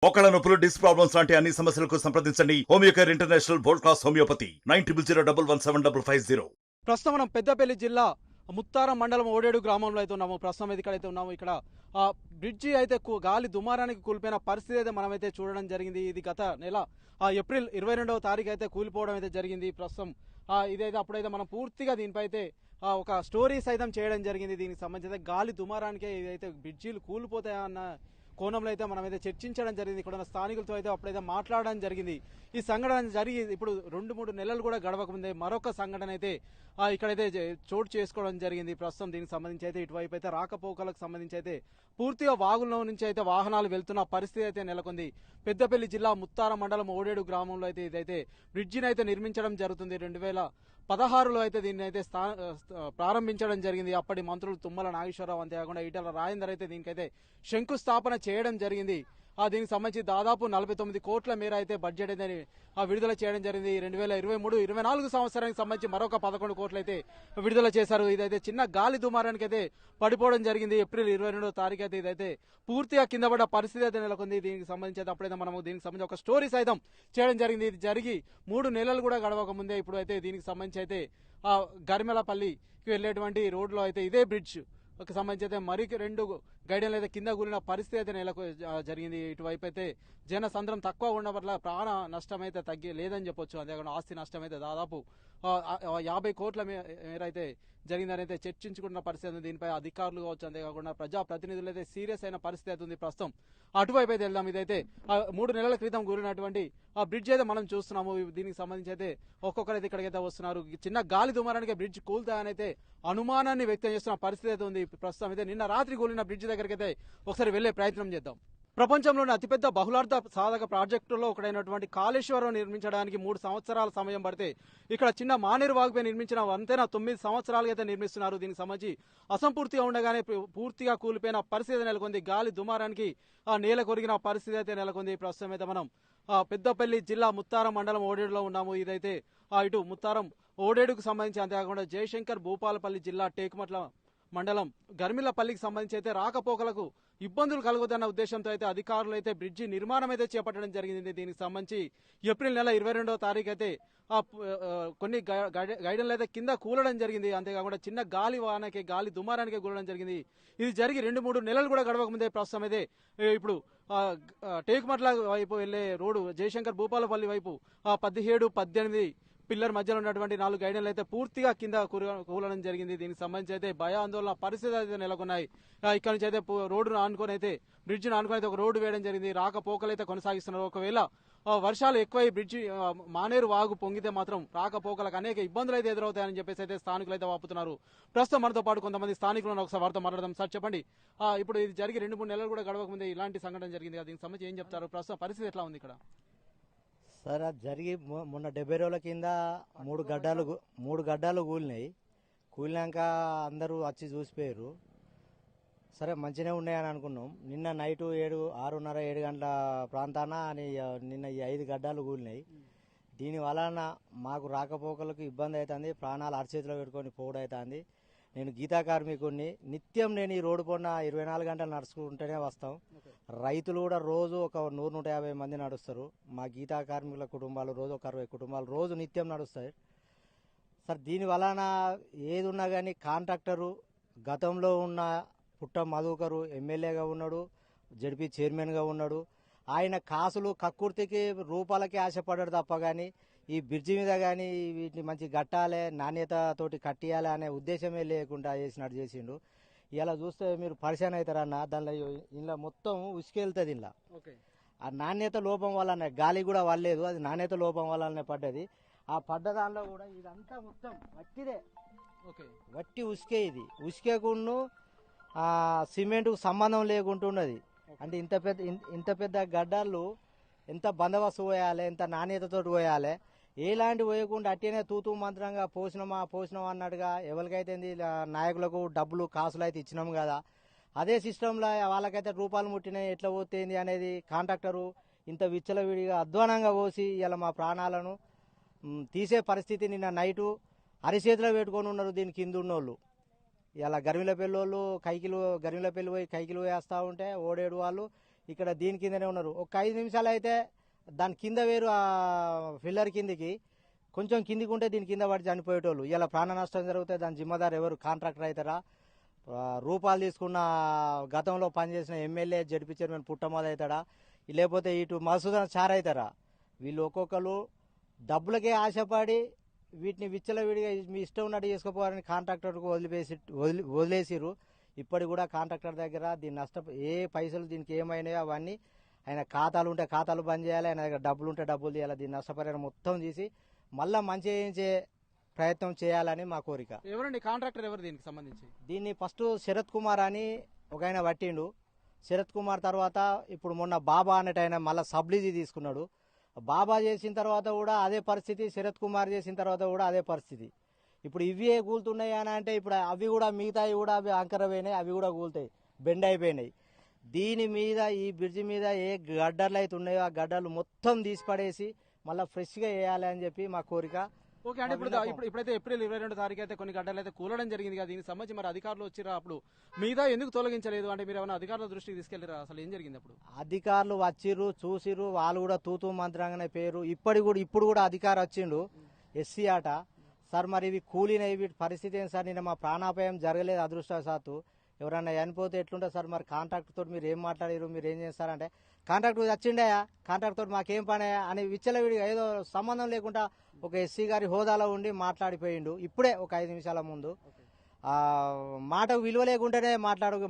మోకాళ్ళ నొప్పులు, disc problems లాంటి అన్ని సమస్యలకు సంప్రదించండి Homeocare international world class homeopathy 9001171550. ప్రస్తుతం మనం పెద్దపల్లి జిల్లా ముత్తారం మండలం ఓడేడు గ్రామంలో అయితే ఉన్నాము. ప్రస్తుతం ఇక్కడైతే ఉన్నాము. ఇక్కడ బ్రిడ్జి అయితే గాలి దుమారానికి కూలిపోయిన పరిస్థితి అయితే మనమైతే చూడడం జరిగింది. ఇది గత నెల ఏప్రిల్ 22వ తారీఖు అయితే కూలిపోవడం అయితే జరిగింది. ప్రస్తుతం ఇదైతే అప్పుడైతే మనం పూర్తిగా దీనిపై అయితే ఒక స్టోరీ సైతం చేయడం జరిగింది. దీనికి సంబంధించి గాలి దుమారానికే ఇదైతే బ్రిడ్జీలు కూలిపోతాయన్న కోణంలో అయితే మనమైతే చర్చించడం జరిగింది. ఇక్కడ ఉన్న స్థానికులతో అయితే అప్పుడైతే మాట్లాడడం జరిగింది. ఈ సంఘటన జరిగి ఇప్పుడు 2-3 నెలలు కూడా గడవకముందే మరొక సంఘటన అయితే ఇక్కడైతే చోటు చేసుకోవడం జరిగింది. ప్రస్తుతం దీనికి సంబంధించి అయితే ఇటువైపు అయితే రాకపోకలకు సంబంధించి అయితే పూర్తిగా వాగుల్లో నుంచి అయితే వాహనాలు వెళ్తున్న పరిస్థితి అయితే నెలకొంది. పెద్దపల్లి జిల్లా ముత్తారం మండలం ఓడేడు గ్రామంలో అయితే ఇదైతే బ్రిడ్జిని అయితే నిర్మించడం జరుగుతుంది. 2016లో అయితే దీన్ని అయితే ప్రారంభించడం జరిగింది. అప్పటి మంత్రులు తుమ్మల నాగేశ్వరరావు, అంతేకాకుండా ఈటల రాజేందర్ అయితే దీనికైతే శంకుస్థాపన చేయడం జరిగింది. దీనికి సంబంధించి దాదాపు 49 కోట్ల మేర అయితే బడ్జెట్ అయితే విడుదల చేయడం జరిగింది. 2023-24 సంవత్సరానికి సంబంధించి మరొక 11 కోట్లు అయితే విడుదల చేశారు. ఇదైతే చిన్న గాలి దుమారానికి అయితే పడిపోవడం జరిగింది. ఏప్రిల్ 22వ తారీఖు అయితే ఇదైతే పూర్తిగా కింద పడ్డ పరిస్థితి అయితే నెలకొంది. దీనికి సంబంధించి అయితే అప్పుడైతే మనము దీనికి సంబంధించి ఒక స్టోరీ సైతం చేయడం జరిగింది. ఇది జరిగి 3 నెలలు కూడా గడవక ముందే ఇప్పుడు అయితే దీనికి సంబంధించి అయితే గరిమెలపల్లికి వెళ్ళేటువంటి రోడ్లో అయితే ఇదే బ్రిడ్జ్ సంబంధించి అయితే మరి 2 గైడెన్లు అయితే కింద కూలిన పరిస్థితి అయితే జరిగింది. ఇటువైపు అయితే జనసంద్రం తక్కువ ఉండడం వల్ల ప్రాణ నష్టం అయితే లేదని చెప్పొచ్చు. అంతేకాకుండా ఆస్తి నష్టం అయితే దాదాపు 50 కోట్ల మేర అయితే జరిగిందని అయితే చర్చించుకున్న పరిస్థితి ఉంది. దీనిపై అధికారులు కావచ్చు, అంతేకాకుండా ప్రజాప్రతినిధులు అయితే సీరియస్ అయిన పరిస్థితి అయితే ఉంది. ప్రస్తుతం అటువైపు అయితే వెళ్దాం. ఇదైతే 3 నెలల క్రితం కూలినటువంటి ఆ బ్రిడ్జ్ అయితే మనం చూస్తున్నాము. దీనికి సంబంధించి అయితే ఒక్కొక్కరైతే ఇక్కడికైతే వస్తున్నారు. చిన్న గాలి దుమారానికి బ్రిడ్జ్ కూలుతాయని అయితే అనుమానాన్ని వ్యక్తం చేస్తున్న పరిస్థితి అయితే ఉంది. ప్రస్తుతం అయితే నిన్న రాత్రి కూలిన బ్రిడ్జ్ దగ్గరికి అయితే ఒకసారి వెళ్లే ప్రయత్నం చేద్దాం. ప్రపంచంలోని అతిపెద్ద బహుళార్థ సాధక ప్రాజెక్టులో ఒకటైనటువంటి కాళేశ్వరం నిర్మించడానికి 3 సంవత్సరాల సమయం పడితే ఇక్కడ చిన్న మానేరు వాగుపై నిర్మించిన వంతెన 9 సంవత్సరాలుగా అయితే నిర్మిస్తున్నారు. దీనికి సంబంధించి అసంపూర్తిగా ఉండగానే పూర్తిగా కూలిపోయిన పరిస్థితి నెలకొంది. గాలి దుమారానికి నేల కొరిగిన పరిస్థితి అయితే నెలకొంది. ప్రస్తుతం అయితే మనం పెద్దపల్లి జిల్లా ముత్తారం మండలం ఓడేడులో ఉన్నాము. ఇదైతే ఇటు ముత్తారం ఓడేడుకు సంబంధించి, అంతేకాకుండా జయశంకర్ భూపాలపల్లి జిల్లా టేకుమట్ల మండలం గర్మిలపల్లికి సంబంధించి అయితే రాకపోకలకు ఇబ్బందులు కలుగుతున్న ఉద్దేశంతో అయితే అధికారులు అయితే బ్రిడ్జి నిర్మాణం అయితే చేపట్టడం జరిగింది. దీనికి సంబంధించి ఏప్రిల్ నెల 22వ తారీఖు అయితే కొన్ని గైడెన్లు అయితే కింద కూలడం జరిగింది. అంతేకాకుండా చిన్న గాలి దుమారానికి కూలడం జరిగింది. ఇది జరిగి 2-3 నెలలు కూడా గడవక ముందే ప్రస్తుతం అయితే ఇప్పుడు టేకుమట్ల వైపు వెళ్లే రోడ్డు జయశంకర్ భూపాలపల్లి వైపు 17-18 పిల్లర్ మధ్యలో ఉన్నటువంటి 4 గైడెన్లు అయితే పూర్తిగా కింద కూలడం జరిగింది. దీనికి సంబంధించి అయితే భయాందోళన పరిస్థితి అయితే నెలకొన్నాయి. ఇక్కడ నుంచి అయితే రోడ్డును ఆనుకొని అయితే బ్రిడ్జిను ఆనుకొని అయితే ఒక రోడ్డు వేయడం జరిగింది. రాకపోకలు అయితే కొనసాగిస్తున్నారు. ఒకవేళ వర్షాలు ఎక్కువై బ్రిడ్జి మానేరు వాగు పొంగితే మాత్రం రాకపోకలకు అనేక ఇబ్బందులు అయితే ఎదురవుతాయని చెప్పేసి అయితే స్థానికులు అయితే వాపుతున్నారు. ప్రస్తుతం మనతో పాటు కొంతమంది స్థానికులను ఒకసారి వారితో మాట్లాడదాం. సార్ చెప్పండి, ఇప్పుడు ఇది జరిగి 2-3 నెలలు కూడా గడవక ముందే ఇలాంటి సంఘటన జరిగింది. దీనికి సంబంధించి ఏం చెప్తారు? ప్రస్తుతం పరిస్థితి ఎట్లా ఉంది ఇక్కడ? సార్, అది జరిగి మొన్న 70 రోజుల కింద 3 గడ్డాలు కూలినాయి. కూలినాక అందరూ వచ్చి చూసిపోయారు. సరే, మంచిగానే ఉన్నాయని అనుకున్నాం. నిన్న నైటు 6:30-7 గంటల ప్రాంతాన నిన్న ఈ 5 గడ్డాలు కూలినాయి. దీని వలన మాకు రాకపోకలకు ఇబ్బంది అవుతుంది. ప్రాణాలు అరచేతిలో పెట్టుకొని పోవడం అవుతుంది. నేను గీతా కార్మికుడిని. నిత్యం నేను ఈ రోడ్డు పొన్న 24 గంటలు నడుచుకుంటూనే వస్తాం. రైతులు కూడా రోజు ఒక 100-150 మంది నడుస్తారు. మా గీతా కార్మికుల కుటుంబాలు రోజు ఒక 60 కుటుంబాలు రోజు నిత్యం నడుస్తాయి. సార్, దీని వలన ఏది ఉన్నా కానీ కాంట్రాక్టరు గతంలో ఉన్న పుట్ట మధుకరు ఎమ్మెల్యేగా ఉన్నాడు, జడ్పీ చైర్మన్గా ఉన్నాడు. ఆయన కాసులు కక్కుర్తికి రూపాలకి ఆశపడ్డాడు తప్ప కానీ ఈ బ్రిడ్జి మీద కానీ వీటిని మంచి కట్టాలి, నాణ్యతతోటి కట్టియాలి అనే ఉద్దేశమే లేకుండా చేసిండు. ఇలా చూస్తే మీరు పరిశాన్ అవుతారన్న. ఇంట్లో మొత్తం ఉసుకెళ్తుంది. ఇంట్లో ఆ నాణ్యత లోపం వల్లనే గాలి కూడా వాళ్ళలేదు, అది నాణ్యత లోపం వల్లనే పడ్డది. ఆ పడ్డ దానిలో కూడా ఇదంతా మొత్తం వట్టిదే, వట్టి ఉసుకే. ఇది ఉసుకేకును సిమెంట్కు సంబంధం లేకుంటున్నది. అంటే ఇంత పెద్ద గడ్డలు ఎంత బందోబస్తు పోయాలి, ఎంత నాణ్యతతో పోయాలి. ఎలాంటి పోయకుండా అట్టేనే తూతూ మంత్రంగా పోసినామా అన్నట్టుగా ఎవరికైతే నాయకులకు డబ్బులు కాసులు అయితే ఇచ్చినాం కదా, అదే సిస్టంలో వాళ్ళకైతే రూపాయలు ముట్టినాయి ఎట్లా పోతేంది అనేది కాంట్రాక్టరు ఇంత విచ్చలవిడిగా అధ్వానంగా పోసి ఇలా మా ప్రాణాలను తీసే పరిస్థితి. నిన్న నైటు అరిచేతిలో పెట్టుకొని ఉన్నారు దీని కింద ఉన్నోళ్ళు. ఇలా గర్మిలపల్లి వాళ్ళు గర్మిలపల్లి పోయి కైకిలు వేస్తూ ఉంటే ఓడేడు వాళ్ళు ఇక్కడ దీని కిందనే ఉన్నారు. ఒక 5 నిమిషాలు అయితే దాని కింద వేరు ఆ ఫిల్లర్ కిందికి కొంచెం కిందికి ఉంటే దీని కింద పడి చనిపోయేటోళ్ళు. ఇలా ప్రాణ నష్టం జరిగితే దాని జిమ్మదారు ఎవరు? కాంట్రాక్టర్ అవుతారా? రూపాయలు తీసుకున్న గతంలో పనిచేసిన ఎమ్మెల్యే జడ్పీ చైర్మన్ పుట్టమోద అవుతాడా? లేకపోతే ఇటు మసూదన్ చార్ అవుతారా? వీళ్ళు ఒక్కొక్కరు డబ్బులకే ఆశపడి వీటిని విచ్చలవిడిగా మీ ఇష్టం ఉన్నట్టు చేసుకోపోవాలని కాంట్రాక్టర్కు వదిలేసిరు. ఇప్పటికి కూడా కాంట్రాక్టర్ దగ్గర దీని ఏ పైసలు దీనికి ఏమైనాయో అవన్నీ ఆయన ఖాతాలు ఉంటే ఖాతాలు బంద్ చేయాలి, ఆయన దగ్గర డబ్బులు ఉంటే డబ్బులు తీయాలి. దీని నష్టపరిహారం మొత్తం తీసి మళ్ళీ మంచి చేయించే ప్రయత్నం చేయాలని మా కోరిక. ఎవరండి కాంట్రాక్టర్? ఎవరు దీనికి సంబంధించి? దీన్ని ఫస్ట్ శరత్ కుమార్ అని ఒక ఆయన పట్టిండు. శరత్ కుమార్ తర్వాత ఇప్పుడు మొన్న బాబా అన్నట్టు ఆయన మళ్ళీ సబ్లీజీ తీసుకున్నాడు. బాబా చేసిన తర్వాత కూడా అదే పరిస్థితి, శరత్ కుమార్ చేసిన తర్వాత కూడా అదే పరిస్థితి. ఇప్పుడు ఇవే కూలుతున్నాయి అని అంటే ఇప్పుడు అవి కూడా మిగతాయి కూడా అవి అంకరపోయినాయి, అవి కూడా కూలుతాయి, బెండ్ అయిపోయినాయి. దీని మీద ఈ బ్రిడ్జి మీద ఏ గడ్డర్లు అయితే ఉన్నాయో ఆ గడ్డలు మొత్తం తీసి పడేసి మళ్ళీ ఫ్రెష్గా వేయాలి అని చెప్పి మా కోరిక. ఓకే అంటే ఇప్పుడైతే ఏప్రిల్ 22 తారీఖు అయితే కొన్ని గడ్డలు అయితే కూలడం జరిగింది కదా, దీనికి సంబంధించి మరి అధికారులు వచ్చిరా? అప్పుడు మీద ఎందుకు తొలగించలేదు అంటే మీరు ఏమైనా అధికారుల దృష్టికి తీసుకెళ్లిరా? అసలు ఏం జరిగింది అప్పుడు? అధికారులు వచ్చిర్రు, చూసిర్రు, వాళ్ళు కూడా తూతూ మంత్రంగానే పేరు. ఇప్పుడు కూడా అధికారి వచ్చిండు, ఎస్సీ ఆట. సార్ మరి ఇవి కూలినవి, వీటి పరిస్థితి ఏంటి సార్? నిన్న మా ప్రాణాపాయం జరగలేదు అదృష్టవశాత్తు. ఎవరన్నా చనిపోతే ఎట్లుంటుంది సార్? మరి కాంట్రాక్టర్ తోటి మీరు ఏం మాట్లాడారు, మీరు ఏం చేస్తారంటే కాంట్రాక్టర్ వచ్చిండయా, కాంట్రాక్టర్ తోటి మాకేం పనే అని విచ్చలవిడిగా ఏదో సంబంధం లేకుండా ఒక ఎస్సీ గారి హోదాలో ఉండి మాట్లాడిపోయిండు. ఇప్పుడే ఒక 5 నిమిషాల ముందు మాటకు విలువ లేకుండానే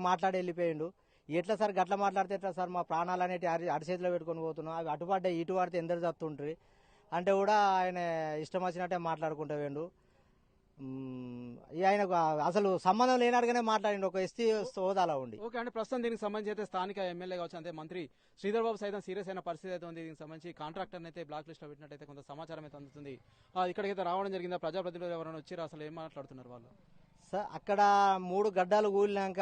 మాట్లాడి వెళ్ళిపోయిండు. ఎట్లా సార్ గట్ల మాట్లాడితే ఎట్లా సార్? మా ప్రాణాలు అనేవి అరిచేతిలో పెట్టుకొని పోతున్నాం, అవి అటుపడ్డాయి ఇటు పడితే ఎందరు చస్తుంటారు అంటే కూడా ఆయన ఇష్టం వచ్చినట్టే మాట్లాడుకుంటూ వేయండు. ఆయనకు అసలు సంబంధం లేనట్టుగానే మాట్లాడిండు ఒక ఎస్టీ హోదాలో ఉండి. ఓకే అంటే ప్రస్తుతం దీనికి సంబంధించి అయితే స్థానిక ఎమ్మెల్యే కావచ్చు, అంతే మంత్రి శ్రీధర్ బాబు సైతం సీరియస్ అయిన పరిస్థితి అయితే ఉంది. దీనికి సంబంధించి కాంట్రాక్టర్ అయితే బ్లాక్ లిస్ట్ లో పెట్టినట్టయితే కొంత సమాచారం అయితే అందుతుంది. ఇక్కడికైతే రావడం జరిగిందా? ప్రజాప్రతినిధులు ఎవరైనా వచ్చారు? అసలు ఏం మాట్లాడుతున్నారు వాళ్ళు? సార్ అక్కడ 3 గడ్డలు కూలినాక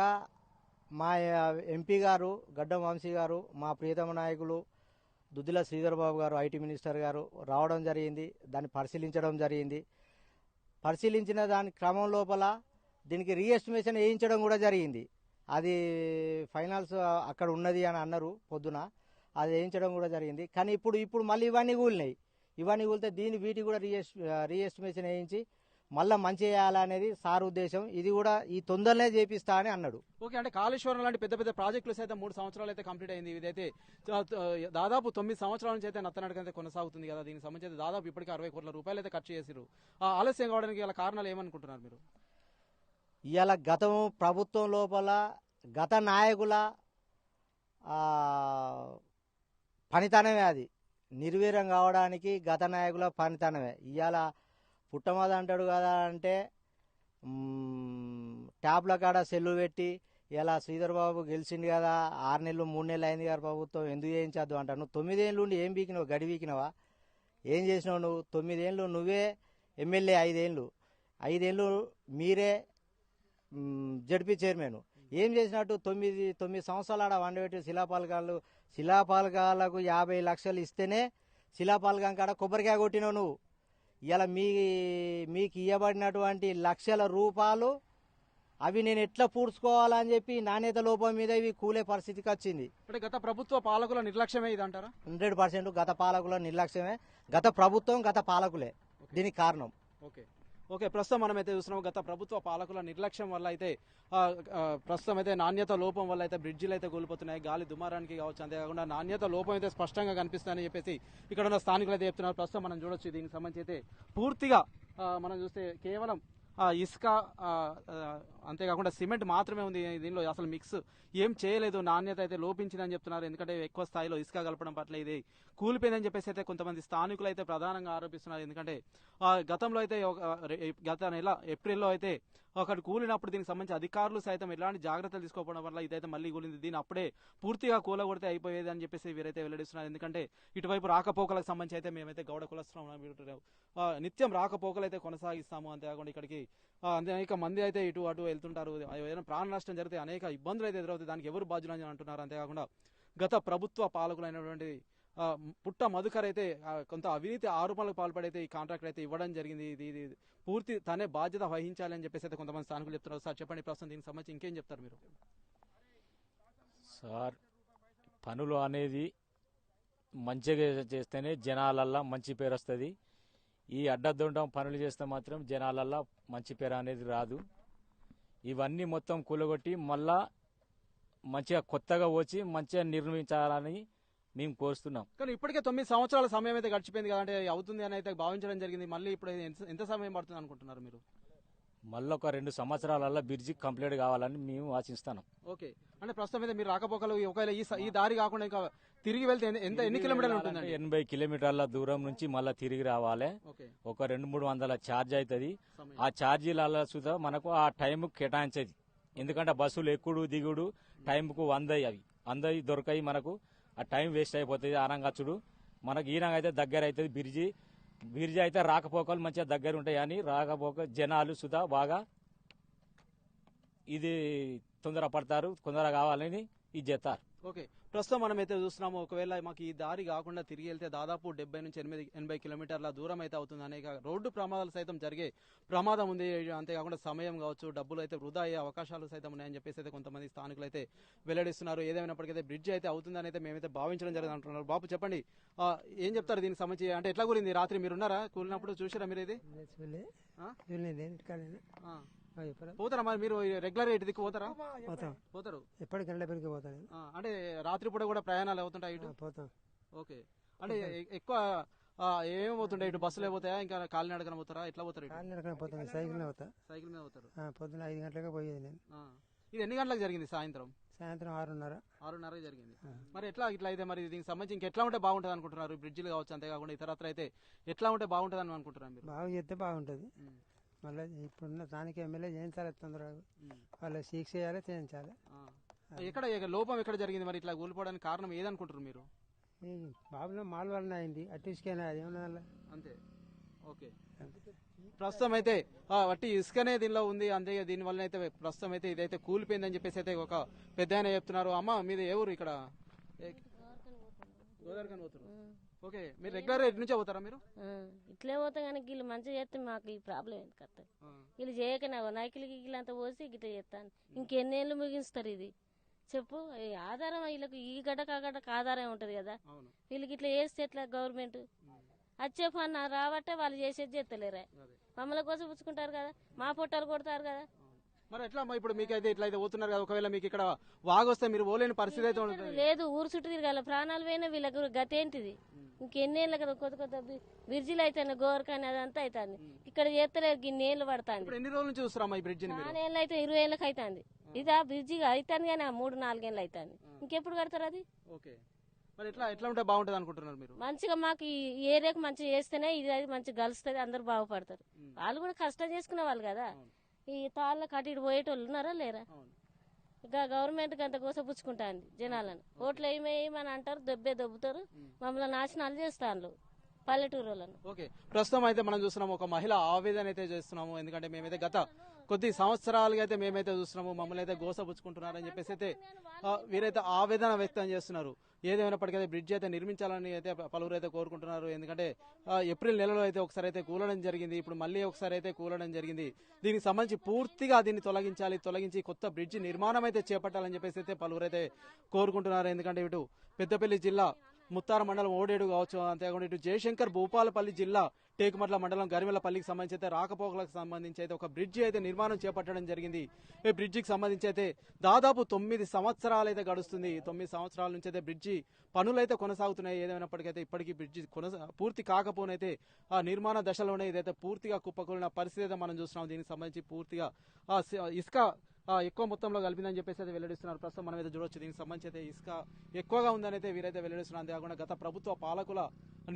మా ఎంపీ గారు గడ్డం వంశీ గారు, మా ప్రియతమ నాయకులు దుద్దిల శ్రీధర్ బాబు గారు, ఐటీ మినిస్టర్ గారు రావడం జరిగింది. దాన్ని పరిశీలించడం జరిగింది. పరిశీలించిన దాని క్రమం లోపల దీనికి రీఎస్టిమేషన్ వేయించడం కూడా జరిగింది. అది ఫైనల్స్ అక్కడ ఉన్నది అని అన్నారు పొద్దున, అది వేయించడం కూడా జరిగింది. కానీ ఇప్పుడు మళ్ళీ ఇవన్నీ కూలితే వీటికి కూడా రీఎస్టిమేషన్ వేయించి మళ్ళీ మంచి చేయాలనేది సార్ ఉద్దేశం. ఇది కూడా ఈ తొందరనే చేపిస్తా అని అన్నాడు. ఓకే అంటే కాళేశ్వరం లాంటి పెద్ద పెద్ద ప్రాజెక్టులు సైతం 3 సంవత్సరాలు అయితే కంప్లీట్ అయింది. ఇదైతే దాదాపు 9 సంవత్సరాల నుంచి అయితే నత్తనడకైతే కొనసాగుతుంది కదా. దీనికి సంబంధించి దాదాపు ఇప్పటికీ 60 కోట్ల రూపాయలు అయితే ఖర్చు చేసిరు. ఆలస్యం కావడానికి గల కారణాలు ఏమనుకుంటున్నారు మీరు? ఇవాళ గతం ప్రభుత్వం లోపల గత నాయకుల పనితనమే అది నిర్వీర్యం కావడానికి గత నాయకుల పనితనమే. ఇవాళ పుట్టమద అంటాడు కదా అంటే ట్యాబ్ల కాడ సెల్లు పెట్టి ఇలా శ్రీధర్ బాబు గెలిచింది కదా 6 నెలలు 3 నెలలు అయింది కదా ప్రభుత్వం ఎందుకు చేయించద్దు అంటాడు. నువ్వు 9 ఏళ్ళు ఉండి ఏం బీకినావు? గడి బీకినావా? ఏం చేసినావు నువ్వు? 9 ఏళ్ళు నువ్వే ఎమ్మెల్యే, 5 ఏళ్ళు మీరే జడ్పీ చైర్మన్. ఏం చేసినట్టు? 9 సంవత్సరాలు ఆడ వండబెట్టి శిలాపాలకాలకు 50 లక్షలు ఇస్తేనే శిలాపాలకం కాడ కొబ్బరికాయ కొట్టినావు నువ్వు. ఇలా మీకు ఇవ్వబడినటువంటి లక్షల రూపాయలు అవి నేను ఎట్లా పూడ్చుకోవాలని చెప్పి నాణ్యత లోపం మీద ఇవి కూలే పరిస్థితికి వచ్చింది. అంటే గత ప్రభుత్వ పాలకుల నిర్లక్ష్యమే ఇది అంటారా? 100% గత పాలకుల నిర్లక్ష్యమే, గత ప్రభుత్వం గత పాలకులే దీనికి కారణం. ఓకే ప్రస్తుతం మనం అయితే చూస్తున్నాం గత ప్రభుత్వ పాలకుల నిర్లక్ష్యం వల్ల అయితే ప్రస్తుతం అయితే నాణ్యత లోపం వల్ల అయితే బ్రిడ్జిలు అయితే కూలిపోతున్నాయి, గాలి దుమారానికి కావచ్చు. అంతేకాకుండా నాణ్యత లోపం అయితే స్పష్టంగా కనిపిస్తుందని చెప్పేసి ఇక్కడ ఉన్న స్థానికులు అయితే చెప్తున్నారు. ప్రస్తుతం మనం చూడొచ్చు దీనికి సంబంధించి అయితే పూర్తిగా మనం చూస్తే కేవలం ఇసుక అంతేకాకుండా సిమెంట్ మాత్రమే ఉంది దీనిలో, అసలు మిక్స్ ఏం చేయలేదు, నాణ్యత అయితే లోపించిందని చెప్తున్నారు. ఎందుకంటే ఎక్కువ స్థాయిలో ఇసుక కలపడం పట్ల ఇది కూలిపోయిందని చెప్పేసి అయితే కొంతమంది స్థానికులు అయితే ప్రధానంగా ఆరోపిస్తున్నారు. ఎందుకంటే గతంలో అయితే గత నెల ఏప్రిల్లో అయితే అక్కడ కూలినప్పుడు దీనికి సంబంధించి అధికారులు సైతం ఎలాంటి జాగ్రత్తలు తీసుకోవడం వల్ల ఇదైతే మళ్ళీ కూలింది. దీని అప్పుడే పూర్తిగా కూలగొడితే అయిపోయేది అని చెప్పేసి వీరైతే వెల్లడిస్తున్నారు. ఎందుకంటే ఇటువైపు రాకపోకలకు సంబంధించి అయితే మేమైతే గౌడ కులస్తున్నాం, నిత్యం రాకపోకలు అయితే కొనసాగిస్తాము. అంతేకాకుండా ఇక్కడికి అనేక మంది అయితే ఇటు అటు వెళ్తుంటారు. ఏదైనా ప్రాణ నష్టం జరిగితే అనేక ఇబ్బందులు అయితే ఎదురవుతాయి, దానికి ఎవరు బాధ్యులు అని అంటున్నారు. అంతేకాకుండా గత ప్రభుత్వ పాలకులైనటువంటి పుట్ట మధుకర్ అయితే కొంత అవినీతి ఆరోపణలకు పాల్పడైతే ఈ కాంట్రాక్ట్ అయితే ఇవ్వడం జరిగింది. ఇది పూర్తి తనే బాధ్యత వహించాలని చెప్పేసి అయితే కొంతమంది స్థానికులు చెప్తున్నారు. సార్ చెప్పండి ప్రస్తుతం దీనికి సంబంధించి ఇంకేం చెప్తారు మీరు? సార్ పనులు అనేది మంచిగా చేస్తేనే జనాలల్లా మంచి పేరు వస్తుంది. ఈ అడ్డదొండం పనులు చేస్తే మాత్రం జనాలల్లా మంచి పేరు అనేది రాదు. ఇవన్నీ మొత్తం కూలగొట్టి మళ్ళా మంచిగా కొత్తగా వచ్చి మంచిగా నిర్మించాలని మేము కోరుస్తున్నాం. కానీ ఇప్పటికే 9 సంవత్సరాల సమయం అయితే గడిచిపోయింది కదా, అంటే అవుతుంది అని అయితే భావించడం జరిగింది. మళ్ళీ ఇప్పుడు ఎంత సమయం పడుతుంది అనుకుంటున్నారు మీరు? మళ్ళీ ఒక 2 సంవత్సరాలల్లా బ్రిడ్జి కంప్లీట్ కావాలని మేము ఆశిస్తున్నాం. ఓకే, అంటే ప్రస్తుతం అయితే మీరు రాకపోకలు ఒకవేళ ఈ దారి కాకుండా ఇంకా తిరిగి వెళ్తే ఎన్ని కిలోమీటర్లు ఉంటుందండి? 80 కిలోమీటర్ల దూరం నుంచి మళ్ళీ తిరిగి రావాలి. ఓకే, ఒక 200-300 ఛార్జ్ అవుతుంది. సమయం. ఆ ఛార్జీల సుధా మనకు ఆ టైం కేటాయించేది. ఎందుకంటే బస్సులు ఎక్కుడు దిగుడు టైంకు 100 అవి 100 దొరకాయి. మనకు ఆ టైం వేస్ట్ అయిపోతుంది. ఆనంగచ్చుడు మనకు ఈనంగా అయితే దగ్గర అవుతుంది. బ్రిడ్జి అయితే రాకపోకలు మంచిగా దగ్గర ఉంటాయి. అని రాకపోక జనాలు సుధా బాగా ఇది తొందర పడతారు, తొందర కావాలని ఇది చేస్తారు. ఓకే, ప్రస్తుతం మనం అయితే చూస్తున్నాము, ఒకవేళ మాకు ఈ దారి కాకుండా తిరిగి వెళ్తే దాదాపు 70 నుంచి 80 కిలోమీటర్ల దూరం అయితే అవుతుంది. అనేక రోడ్డు ప్రమాదాలు సైతం జరిగే ప్రమాదం ఉంది. అంతేకాకుండా సమయం కావచ్చు, డబ్బులు అయితే వృధా అయ్యే అవకాశాలు సైతం ఉన్నాయని చెప్పేసి అయితే కొంతమంది స్థానికులు అయితే వెల్లడిస్తున్నారు. ఏదేమైనప్పటికైతే బ్రిడ్జ్ అయితే అవుతుందని అయితే మేమైతే భావించడం జరిగింది అంటున్నారు. బాబు చెప్పండి, ఏం చెప్తారు దీనికి సంబంధించి? అంటే ఎట్లా కూలింది రాత్రి? మీరున్నారా కూలినప్పుడు? చూసారా మీరు ఇది? పోతారా మరి మీరు రెగ్యులర్ ఇటు దిక్కు పోతారా? పోతారు ఎప్పటికి గంటలపల్లికి పోతాను. అంటే రాత్రి పూట కూడా ప్రయాణాలు అవుతుంటాయి ఇటు? పోతాం. ఓకే, అంటే ఎక్కువ ఏమేమి పోతుంటాయి ఇటు? బస్సులు పోతాయా, ఇంకా కాలినడకన పోతారా? ఎట్లా పోతారు? కాళ్ళు నడకనే పోతాను, సైకిల్ పోతా. సైకిల్ మీద పోతారు. పొద్దున 5 గంటలకు పోయేది నేను. ఇది ఎన్ని గంటలకు జరిగింది? సాయంత్రం సాయంత్రం 6:30. 6:30 జరిగింది. మరి ఎట్లా ఇట్లా అయితే మరి దీనికి సంబంధించి ఇంకెట్లా ఉంటే బాగుంటుంది అనుకుంటున్నారు? బ్రిడ్జిలు కావచ్చు, అంతేకాకుండా ఇతరత్ర అయితే ఎట్లా ఉంటే బాగుంటుంది అని అనుకుంటున్నారు మీరు? బాగా చేస్తే బాగుంటుంది. మళ్ళీ ఇప్పుడున్న స్థానిక ఎమ్మెల్యే చేయించాలి తొందరగా. వాళ్ళు శిక్ష చేయాలి, చేయించాలి. ఎక్కడ లోపం ఎక్కడ జరిగింది మరి? ఇట్లా కూలిపోవడానికి కారణం ఏదనుకుంటారు మీరు? ఈ బాబులో మాల్ వలన అయింది. అట్టిసుకైనా అది ఏమన్నా అంతే. ఓకే, ప్రస్తుతం అయితే వట్టి ఇసుకనే దీనిలో ఉంది. అంతే, దీనివల్ల అయితే ప్రస్తుతం అయితే ఇదైతే కూలిపోయిందని చెప్పేసి అయితే ఒక పెద్ద ఆయన చెప్తున్నారు. అమ్మ మీది ఏ ఊరు? ఇక్కడ గోదావరికని పోతున్నారు. ఓకే, మీరు రెగ్యులర్ ఇటు నుంచే పోతారా మీరు? ఇట్లే పోతా కానీ వీళ్ళు మంచిగా చేస్తే మాకు ఈ ప్రాబ్లం ఎందుకు వస్తుంది? వీళ్ళు చేయకనే నైకిలకి వీళ్ళంతా పోసి గిట్ట చేస్తాను. ఇంకెన్నేళ్ళు ముగిస్తారు ఇది? చెప్పు. ఆధారం వీళ్ళకి ఈ గడ్డకు ఆ గడ్డకు ఆధారం ఉంటది కదా. వీళ్ళకి ఇట్లా చేస్తే ఎట్లా? గవర్నమెంట్ వచ్చే పని రాబట్టే వాళ్ళు చేసేది చేస్తలేరా? మమ్మల్ని కోసం పుచ్చుకుంటారు కదా, మా పొట్టాలు కొడతారు కదా. మరి ఎట్లా ఇప్పుడు మీకైతే ఇట్లా అయితే పోతున్నారు కదా, ఒకవేళ మీకు ఇక్కడ వాగొస్తే మీరు పోలేని పరిస్థితి అయితే ఉంటుంది. లేదు, ఊరు చుట్టూ తిరగాల, ప్రాణాలు పోయినా వీళ్ళకి గతి ఏంటిది? ఇంకెన్నేళ్ళు కదా కొత్త కొత్త బ్రిడ్జిలు అయితే గోరకాని అదంతా అవుతుంది. ఇక్కడ చేస్తలేదు, ఇన్నేళ్ళు పడుతుంది. ఎన్ని రోజుల నుంచి చూస్తారమ్మా ఈ బ్రిడ్జిని? 4 ఏళ్ళు అయితే 20 ఏళ్ళకి అవుతుంది. ఇది ఆ బ్రిడ్జి అవుతుంది కానీ 3-4 ఏళ్ళు అవుతుంది. ఇంకెప్పుడు కడతారు అది? ఓకే, మరి ఎట్లా ఉంటే బాగుంటుంది అనుకుంటున్నారు మీరు? మంచిగా మాకు ఈ ఏరియాకి మంచిగా చేస్తేనే ఇది అది మంచిగా కలుస్తుంది, అందరు బాగుపడతారు. వాళ్ళు కూడా కష్టం చేసుకునే వాళ్ళు కదా. ఈ తాళ్ళ కట్టి పోయేటోళ్ళు ఉన్నారా లేరా? ఇక గవర్నమెంట్ అంత కోసపుచ్చుకుంటాంది జనాలను. ఓట్లు ఏమేమని అంటారు, దొబ్బుతారు, మమ్మల్ని నాశనాలు చేస్తాను పల్లెటూరు వాళ్ళను. ఓకే, ప్రస్తుతం అయితే మనం చూస్తున్నాము ఒక మహిళ ఆవేదన అయితే చేస్తున్నాము. ఎందుకంటే మేమైతే గత కొద్ది సంవత్సరాలుగా అయితే మేమైతే చూస్తున్నాము, మమ్మల్ని అయితే గోసపుచ్చుకుంటున్నారని చెప్పేసి అయితే వీరైతే ఆవేదన వ్యక్తం చేస్తున్నారు. ఏదేమైనప్పటికైతే బ్రిడ్జ్ అయితే నిర్మించాలని అయితే పలువురు అయితే కోరుకుంటున్నారు. ఎందుకంటే ఏప్రిల్ నెలలో అయితే ఒకసారి అయితే కూలడం జరిగింది, ఇప్పుడు మళ్ళీ ఒకసారి అయితే కూలడం జరిగింది. దీనికి సంబంధించి పూర్తిగా దీన్ని తొలగించి కొత్త బ్రిడ్జి నిర్మాణం అయితే చేపట్టాలని చెప్పేసి అయితే పలువురు అయితే కోరుకుంటున్నారు. ఎందుకంటే ఇటు పెద్దపల్లి జిల్లా ముత్తార మండలం ఓడేడు కావచ్చు, అంతేకాకుండా ఇటు జయశంకర్ భూపాలపల్లి జిల్లా టేకుమట్ల మండలం గరిమెలపల్లికి సంబంధించి అయితే రాకపోకలకు సంబంధించి అయితే ఒక బ్రిడ్జి అయితే నిర్మాణం చేపట్టడం జరిగింది. ఈ బ్రిడ్జికి సంబంధించి అయితే దాదాపు 9 సంవత్సరాలు అయితే గడుస్తుంది. 9 సంవత్సరాల నుంచి అయితే బ్రిడ్జి పనులు అయితే కొనసాగుతున్నాయి. ఏదైనప్పటికైతే ఇప్పటికీ బ్రిడ్జి పూర్తి కాకపోనైతే ఆ నిర్మాణ దశలోనే ఇదైతే పూర్తిగా కుప్పకూలిన పరిస్థితి అయితే మనం చూస్తున్నాం. దీనికి సంబంధించి పూర్తిగా ఇసుక ఎక్కువ మొత్తంలో కలిపిందని చెప్పేసి అయితే వెల్లడిస్తున్నారు. ప్రస్తుతం మనం అయితే చూడొచ్చు, దీనికి సంబంధించి అయితే ఇసుక ఎక్కువగా ఉందని అయితే వీరైతే వెల్లడిస్తున్నారు. అంతేకాకుండా గత ప్రభుత్వ పాలకుల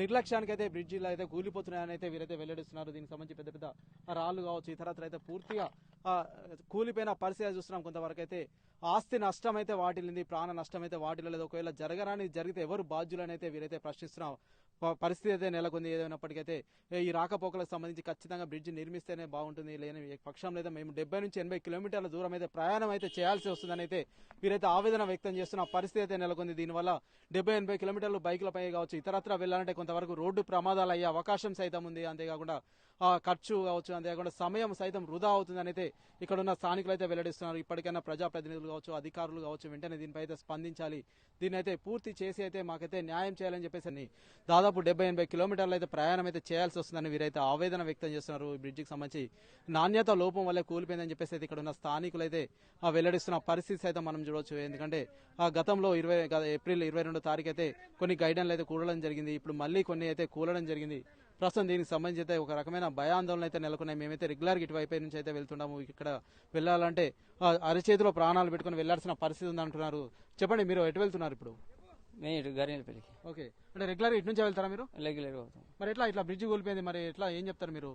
నిర్లక్ష్యానికి అయితే బ్రిడ్జిలు అయితే కూలిపోతున్నాయని అయితే వీరైతే వెల్లడిస్తున్నారు. దీనికి సంబంధించి పెద్ద పెద్ద రాళ్లు కావచ్చు, ఇతరత్ర అయితే పూర్తిగా కూలిపోయిన పరిస్థితి చూస్తున్నాం. కొంతవరకు అయితే ఆస్తి నష్టం అయితే వాటిల్లింది, ప్రాణ నష్టం అయితే వాటిల్లలేదు. ఒకవేళ జరిగితే ఎవరు బాధ్యులని అయితే వీరైతే ప్రశ్నిస్తున్న పరిస్థితి అయితే నెలకొంది. ఏదైనప్పటికైతే ఈ రాకపోకలకు సంబంధించి ఖచ్చితంగా బ్రిడ్జ్ నిర్మిస్తేనే బాగుంటుంది, లేని పక్షంలో అయితే మేము 70 నుంచి 80 కిలోమీటర్ల దూరం అయితే ప్రయాణం అయితే చేయాల్సి వస్తుందని అయితే వీరైతే ఆవేదన వ్యక్తం చేస్తున్న పరిస్థితి అయితే నెలకొంది. దీనివల్ల 70-80 కిలోమీటర్లు బైకులపై కావచ్చు, ఇతరత్ర వెళ్లాలంటే కొంతవరకు రోడ్డు ప్రమాదాలు అయ్యే అవకాశం సైతం ఉంది. అంతేకాకుండా ఖర్చు కావచ్చు, అంతేకాకుండా సమయం సైతం వృధా అవుతుందని అయితే ఇక్కడ ఉన్న స్థానికులు అయితే వెల్లడిస్తున్నారు. ఇప్పటికైనా ప్రజాప్రతినిధులు కావచ్చు, అధికారులు కావచ్చు, వెంటనే దీనిపై అయితే స్పందించాలి, దీన్ని అయితే పూర్తి చేసి అయితే మాకైతే న్యాయం చేయాలని చెప్పేసి దాదాపు 70-80 కిలోమీటర్లు అయితే ప్రయాణం అయితే చేయాల్సి వస్తుందని వీరైతే ఆవేదన వ్యక్తం చేస్తున్నారు. ఈ బ్రిడ్జికి సంబంధించి నాణ్యత లోపం వల్లే కూలిపోయిందని చెప్పేసి అయితే ఇక్కడ ఉన్న స్థానికులు అయితే వెల్లడిస్తున్న పరిస్థితి అయితే మనం చూడవచ్చు. ఎందుకంటే గతంలో ఏప్రిల్ 22 తారీఖు అయితే కొన్ని గైడెన్లు అయితే కూడడం జరిగింది. ఇప్పుడు మళ్ళీ కొన్ని అయితే కూలడం జరిగింది. ప్రస్తుతం దీనికి సంబంధించి అయితే ఒక రకమైన భయాందోళన అయితే నెలకొన్నాయి. మేమైతే రెగ్యులర్గా ఇటువైపు నుంచి అయితే వెళ్తున్నాము. ఇక్కడ వెళ్ళాలంటే అరచేతిలో ప్రాణాలు పెట్టుకుని వెళ్లాల్సిన పరిస్థితి ఉందంటున్నారు. చెప్పండి, మీరు ఎటు వెళ్తున్నారు ఇప్పుడు? మేము ఇటు గరినపల్లికి ఓకే, అంటే రెగ్యులర్గా ఇటు నుంచే వెళ్తారా మీరు? రెగ్యులర్గా అవుతాం. మరి ఇట్లా బ్రిడ్జ్ కూలిపోయింది, మరి ఎట్లా ఏం చెప్తారు మీరు?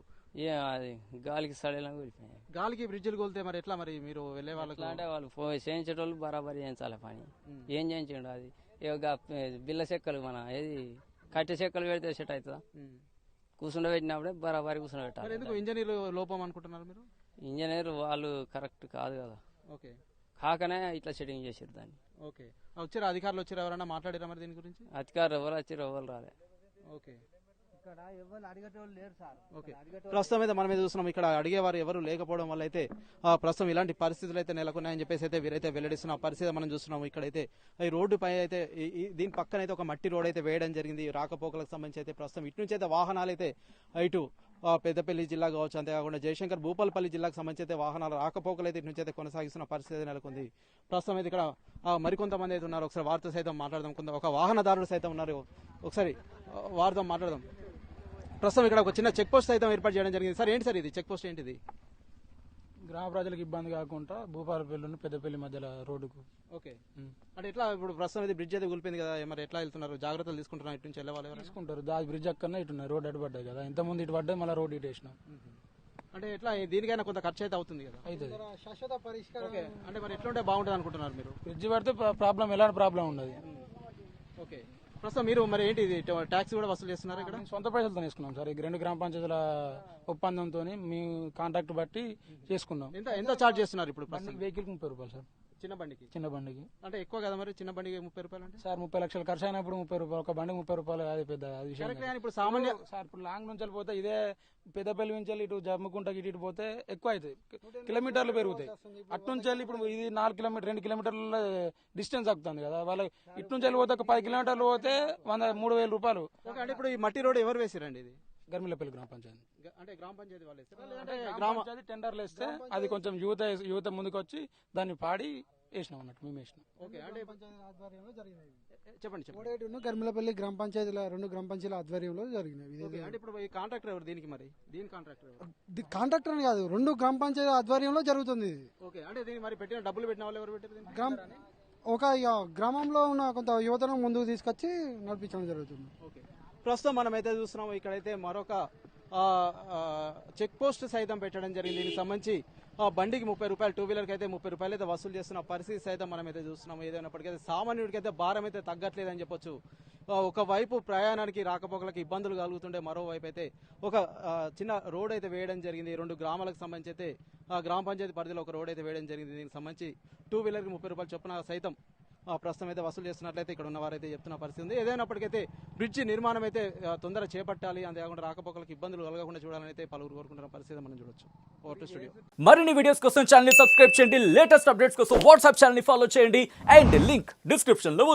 అది గాలికి సడేలా కూలిపోయాయి. గాలికి బ్రిడ్జిలు కూలితే మరి ఎట్లా మరి మీరు వెళ్ళే వాళ్ళకి? ఎట్లా అంటే వాళ్ళు చేయించేటోళ్ళు బరాబరి చేయించాలి పని. ఏం చేయించండు అది బిల్ల చెక్కలు మన ఏది కట్టె చెక్కలు పెడితే సెట్ అవుతుందా? కూర్చుండ పెట్టినప్పుడే బరాబరి కూర్చుండ పెట్టాలి. ఎందుకు ఇంజనీర్ లోపం అనుకుంటున్నారు మీరు? ఇంజనీర్ వాళ్ళు కరెక్ట్ కాదు కదా, ఓకే, కాకనే ఇట్లా సెట్టింగ్ చేసారు దాన్ని. ఓకే, వచ్చారు అధికారులు వచ్చారు, ఎవరైనా మాట్లాడారా మరి దీని గురించి? అధికారులు ఎవరు వచ్చారు, ఎవరు రాలే. ఓకే, ఇక్కడ ఎవరు అడిగేటోళ్ళు లేరు సార్. ఓకే, ప్రస్తుతం అయితే మనం చూస్తున్నాం ఇక్కడ అడిగేవారు ఎవరు లేకపోవడం వల్ల అయితే ప్రస్తుతం ఇలాంటి పరిస్థితులు అయితే నెలకొన్నాయని చెప్పేసి అయితే వీరైతే వెల్లడిస్తున్న పరిస్థితి మనం చూస్తున్నాము. ఇక్కడైతే ఈ రోడ్డు పై అయితే దీని పక్కన అయితే ఒక మట్టి రోడ్ అయితే వేయడం జరిగింది. రాకపోకలకు సంబంధించి అయితే ప్రస్తుతం ఇటు నుంచి అయితే వాహనాలు అయితే ఇటు పెద్దపల్లి జిల్లా కావచ్చు, అంతేకాకుండా జయశంకర్ భూపాలపల్లి జిల్లాకు సంబంధించి అయితే వాహనాలు రాకపోకలు అయితే ఇటు నుంచి అయితే కొనసాగిస్తున్న పరిస్థితి నెలకొంది. ప్రస్తుతం అయితే ఇక్కడ మరికొంతమంది అయితే ఉన్నారు. ఒకసారి వారితో సైతం మాట్లాడదాం. ఒక వాహనదారుడు సైతం ఉన్నారు, ఒకసారి వారితో మాట్లాడదాం. ప్రస్తుతం ఇక్కడ ఒక చిన్న చెక్ పోస్ట్ సైతం ఏర్పాటు చేయడం జరిగింది. సార్, ఏంటి సార్ ఇది చెక్ పోస్ట్ ఏంటిది? గ్రామ ప్రజలకు ఇబ్బంది కాకుండా భూపాలపల్లి నుండి పెద్దపల్లి మధ్యలో రోడ్డుకు. ఓకే, అంటే ఎట్లా ఇప్పుడు ప్రస్తుతం అయితే బ్రిడ్జ్ అయితే కూలిపోయింది కదా, మరి ఎట్లా వెళ్తున్నారు? జాగ్రత్తలు తీసుకుంటున్నారు ఇటు నుంచి వెళ్ళే వాళ్ళు? తీసుకుంటారు, దాని బ్రిడ్జ్ అక్కడనే ఇటు ఉన్నాయి, రోడ్ అడ్డు పడ్డాయి కదా, ఇంతకుముందు ఇటు పడ్డాయి, మళ్ళీ రోడ్ ఇటు వేసినాం. అంటే ఎట్లా దీనికైనా కొంత ఖర్చు అయితే అవుతుంది కదా? అవుతుంది. శాశ్వత పరిష్కారం. ఓకే, అంటే మరి ఎట్లా ఉంటే బాగుంటుంది అనుకుంటున్నారు మీరు? బ్రిడ్జ్ పడితే ప్రాబ్లం ఎలాంటి ప్రాబ్లం ఉండదు. ఓకే, ప్రస్తుతం మీరు మరి ఏంటి ఇది ట్యాక్స్ కూడా వసూలు చేస్తున్నారు ఇక్కడ? మేము సొంత పైసలతో తీసుకున్నాం సార్. ఈ 2 గ్రామ పంచాయతీల ఒప్పందంతో మేము కాంట్రాక్ట్ బట్టి చేసుకున్నాం. ఎంత చార్జ్ చేస్తున్నారు ఇప్పుడు? వెహికల్ 30 రూపాయలు సార్, చిన్న బండికి. చిన్న బండికి అంటే ఎక్కువ కదా మరి, చిన్న బండికి 30 రూపాయలు అంటే? సార్ 30 లక్షలు ఖర్చు అయినప్పుడు 30 రూపాయలు, ఒక బండికి 30 రూపాయలు, అది పెద్ద అది విషయం కరెక్ట్. కాదు. ఇప్పుడు సామాన్య సార్ ఇప్పుడు లాంగ్ నుంచి పోతే ఇదే పెద్దపల్లి నుంచి ఇటు జమ్ముకుంటకి ఇటు పోతే ఎక్కువ అవుతుంది, కిలోమీటర్లు పెరుగుతాయి. అటు నుంచి వెళ్ళి ఇప్పుడు ఇది 4 కిలోమీటర్ 2 కిలోమీటర్ల డిస్టెన్స్ అవుతుంది కదా, వాళ్ళకి ఇటు నుంచి వెళ్ళి పోతే ఒక 10 కిలోమీటర్లు పోతే 3,000 రూపాయలు. ఓకే, అంటే ఇప్పుడు ఈ మట్టి రోడ్ ఎవరు వేసారండి? ఇది గర్మిలపల్లి గ్రామ పంచాయతీ. అంటే గ్రామ పంచాయతీ వాళ్ళు వేస్తారా? అంటే లేదంటే గ్రామ పంచాయతీ టెండర్లు వేస్తే అది కొంచెం యువత ముందుకు వచ్చి దాన్ని పాడి వేసినాం అన్నట్టు, మేము వేసినాం. ఓకే, అంటే ఆధ్వర్యంలో జరిగినవి. చెప్పండి. ఓడేటును గర్మిలపల్లి గ్రామ పంచాయతీల 2 గ్రామ పంచాయతీల ఆధ్వర్యంలో జరిగినవి. ఓకే, అంటే ఇప్పుడు ఈ కాంట్రాక్టర్ ఎవరు దీనికి? మరి దీని కాంట్రాక్టర్ ఎవరు? కాంట్రాక్టర్ అని కాదు, 2 గ్రామ పంచాయతీ ఆధ్వర్యంలో జరుగుతుంది ఇది. ఓకే, అంటే దీనికి మరి పెట్టిన డబ్బులు పెట్టిన వాళ్ళు ఎవరు పెట్టారు దీనికి? గ్రామంలో ఉన్న కొంత యువతను ముందుకు తీసుకొచ్చి నడిపించడం జరుగుతుంది. ఓకే, ప్రస్తుతం మనమైతే చూస్తున్నాము ఇక్కడైతే మరొక చెక్ పోస్ట్ సైతం పెట్టడం జరిగింది. దీనికి సంబంధించి బండికి 30 రూపాయలు, 2 వీలర్కి అయితే 30 రూపాయలు అయితే వసూలు చేస్తున్న పరిస్థితి సైతం మనమైతే చూస్తున్నాము. ఏదైనప్పటికైతే సామాన్యుడికి అయితే భారం అయితే తగ్గట్లేదని చెప్పొచ్చు. ఒకవైపు ప్రయాణానికి రాకపోకలకు ఇబ్బందులు కలుగుతుండే, మరోవైపు అయితే ఒక చిన్న రోడ్ అయితే వేయడం జరిగింది. 2 గ్రామాలకు సంబంధించి అయితే గ్రామ పంచాయతీ పరిధిలో ఒక రోడ్ అయితే వేయడం జరిగింది. దీనికి సంబంధించి 2 వీలర్కి 30 రూపాయలు చొప్పున సైతం ప్రస్తుతం అయితే వసూలు చేస్తున్నట్లయితే ఇక్కడ ఉన్న వారైతే చెప్తున్న పరిస్థితి ఉంది. ఏదైనప్పటికైతే బ్రిడ్జి నిర్మాణం అయితే తొందరగా చేపట్టాలి, అంతేకాకుండా రాకపోకలకు ఇబ్బందులు కలగకుండా చూడాలని అయితే పలువురు కోరుకుంటున్న పరిస్థితి మనం చూడొచ్చు. Over to studio. మరిన్ని వీడియోస్ కోసం ఛానల్ ని సబ్స్క్రైబ్ చేయండి, లేటెస్ట్ అప్డేట్స్ కోసం వాట్సాప్ ఛానల్ ని ఫాలో చేయండి, అండ్ లింక్ డిస్క్రిప్షన్ లో ఉంది.